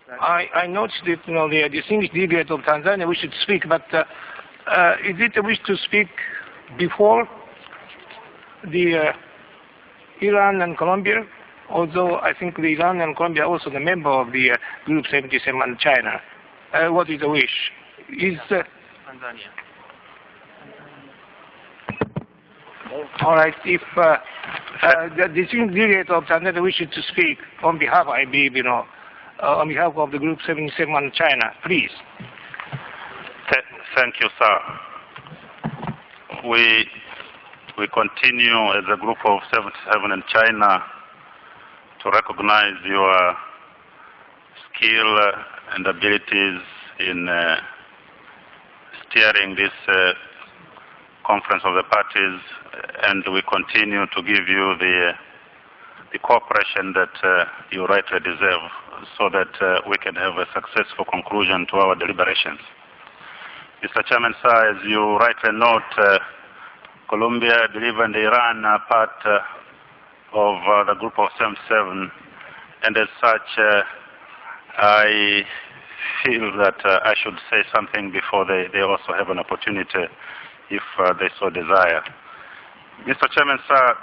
I noticed that the distinguished delegate of Tanzania wished to speak, but is it a wish to speak before the Iran and Colombia? Although I think the Iran and Colombia are also the member of the Group 77 and China. What is the wish? Is Tanzania. All right. If the distinguished delegate of Tanzania wishes to speak on behalf, I believe, on behalf of the Group 77 and China, please. Thank you, sir. We continue as a group of 77 in China to recognize your skill and abilities in steering this conference of the parties, and we continue to give you the cooperation that you rightly deserve so that we can have a successful conclusion to our deliberations. Mr. Chairman, sir, as you rightly note, Colombia, I believe, and Iran are part of the group of 77, and as such, I feel that I should say something before they also have an opportunity if they so desire. Mr. Chairman, sir,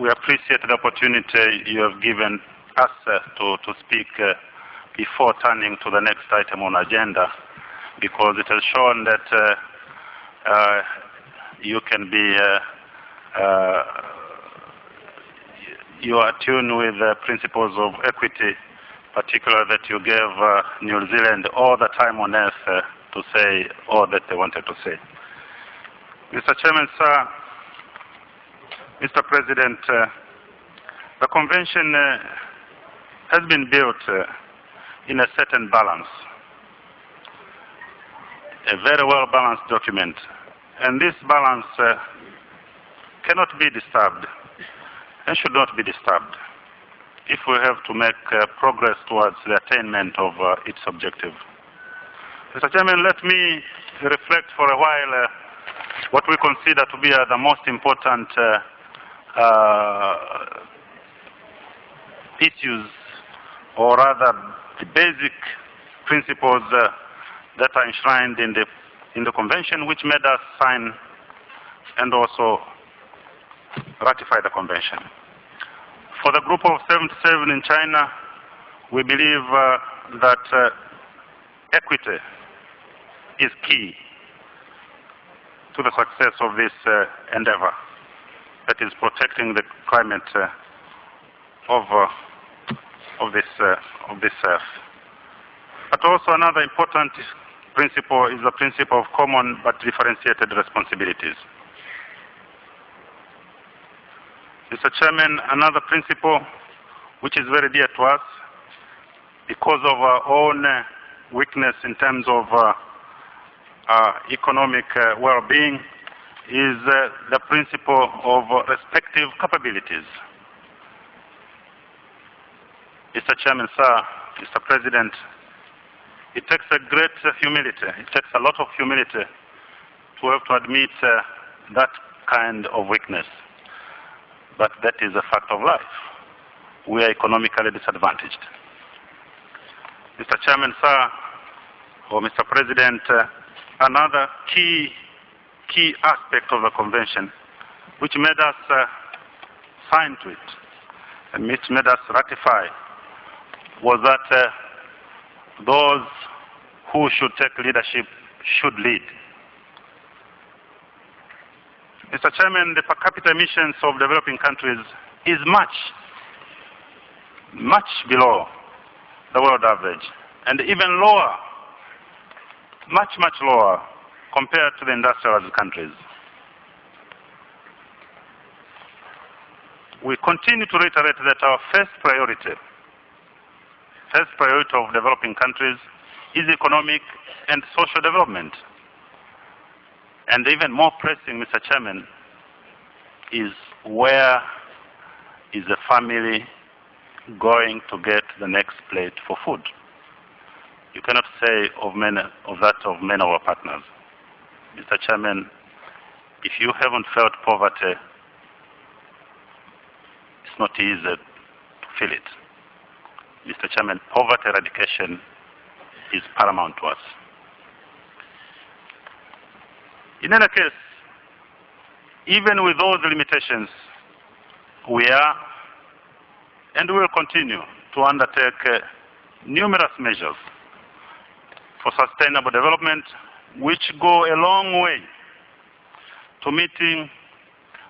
we appreciate the opportunity you have given us to speak before turning to the next item on agenda, because it has shown that you can be you are tuned with the principles of equity, particularly that you gave New Zealand all the time on earth to say all that they wanted to say. Mr. Chairman, sir, Mr. President, the convention has been built in a certain balance, a very well balanced document, and this balance cannot be disturbed and should not be disturbed if we have to make progress towards the attainment of its objective. Mr. Chairman, let me reflect for a while what we consider to be the most important issues, or rather the basic principles that are enshrined in the convention, which made us sign and also ratify the convention. For the group of 77 in China, we believe that equity is key to the success of this endeavor, that is protecting the climate of this earth. But also another important principle is the principle of common but differentiated responsibilities. Mr. Chairman, another principle which is very dear to us because of our own weakness in terms of economic well-being is the principle of respective capabilities. Mr. Chairman, sir, Mr. President, it takes a great humility, it takes a lot of humility to have to admit that kind of weakness. But that is a fact of life. We are economically disadvantaged. Mr. Chairman, sir, or Mr. President, another key aspect of the convention which made us sign to it and which made us ratify was that those who should take leadership should lead. Mr. Chairman, the per capita emissions of developing countries is much below the world average, and even lower, much lower compared to the industrialized countries. We continue to reiterate that our first priority of developing countries is economic and social development. And even more pressing, Mr. Chairman, is where is the family going to get the next plate for food? You cannot say of many of our partners. Mr. Chairman, if you haven't felt poverty, it's not easy to feel it. Mr. Chairman, poverty eradication is paramount to us. In any case, even with those limitations, we are and will continue to undertake numerous measures for sustainable development, which go a long way to meeting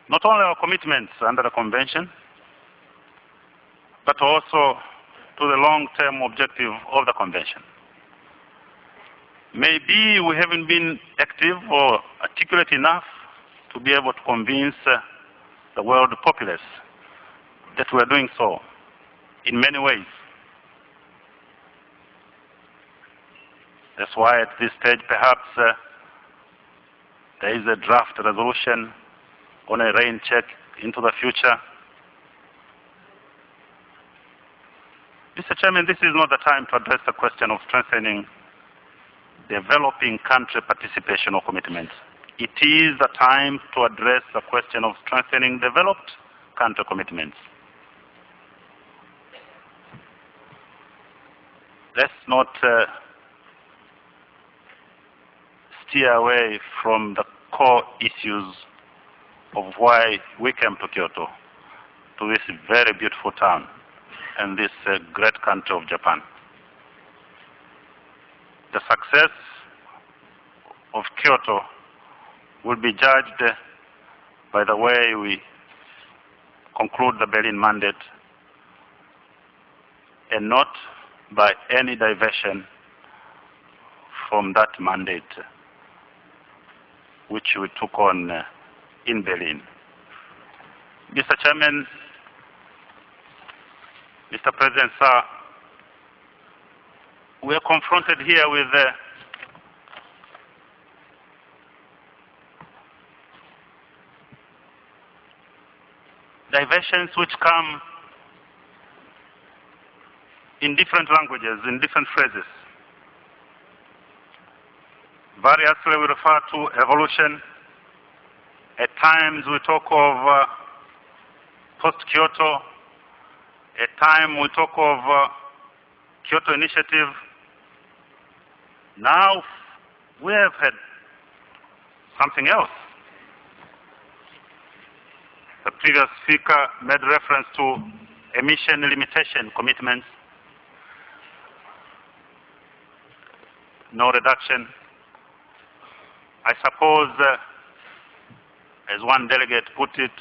not only our commitments under the Convention, but also to the long-term objective of the Convention. Maybe we haven't been active or articulate enough to be able to convince the world populace that we are doing so in many ways. That's why at this stage perhaps there is a draft resolution on a rain check into the future. Mr. Chairman, this is not the time to address the question of strengthening developing country participation or commitments. It is the time to address the question of strengthening developed country commitments. Let's not steer away from the core issues of why we came to Kyoto, to this very beautiful town and this great country of Japan. The success of Kyoto will be judged by the way we conclude the Berlin Mandate and not by any diversion from that mandate which we took on in Berlin. Mr. Chairman, Mr. President, sir, we are confronted here with diversions which come in different languages, in different phrases. Variously we refer to evolution. At times we talk of post-Kyoto. At times we talk of Kyoto Initiative. Now we have had something else. The previous speaker made reference to emission limitation commitments, no reduction. I suppose, as one delegate put it,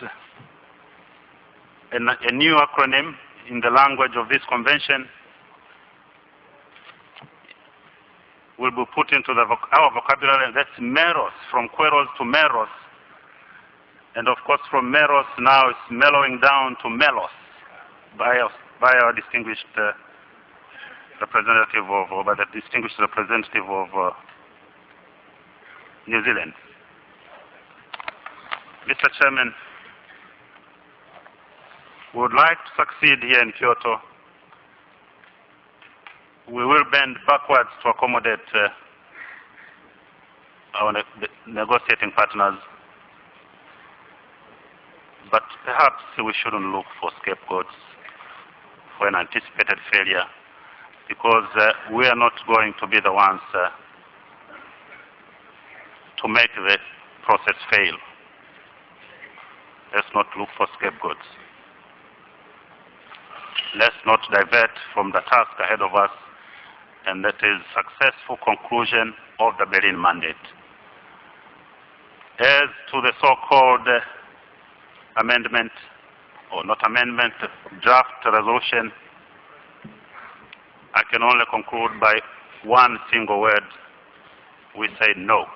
a new acronym in the language of this convention will be put into our vocabulary, and that's meros, from quarrels to meros. And of course from meros now it's mellowing down to melos by our distinguished representative of New Zealand. Mr. Chairman, we would like to succeed here in Kyoto. We will bend backwards to accommodate our negotiating partners, but perhaps we shouldn't look for scapegoats for an anticipated failure, because we are not going to be the ones to make the process fail. Let's not look for scapegoats. Let's not divert from the task ahead of us, and that is successful conclusion of the Berlin Mandate. As to the so-called amendment, or not amendment, draft resolution, I can only conclude by one single word. We say no.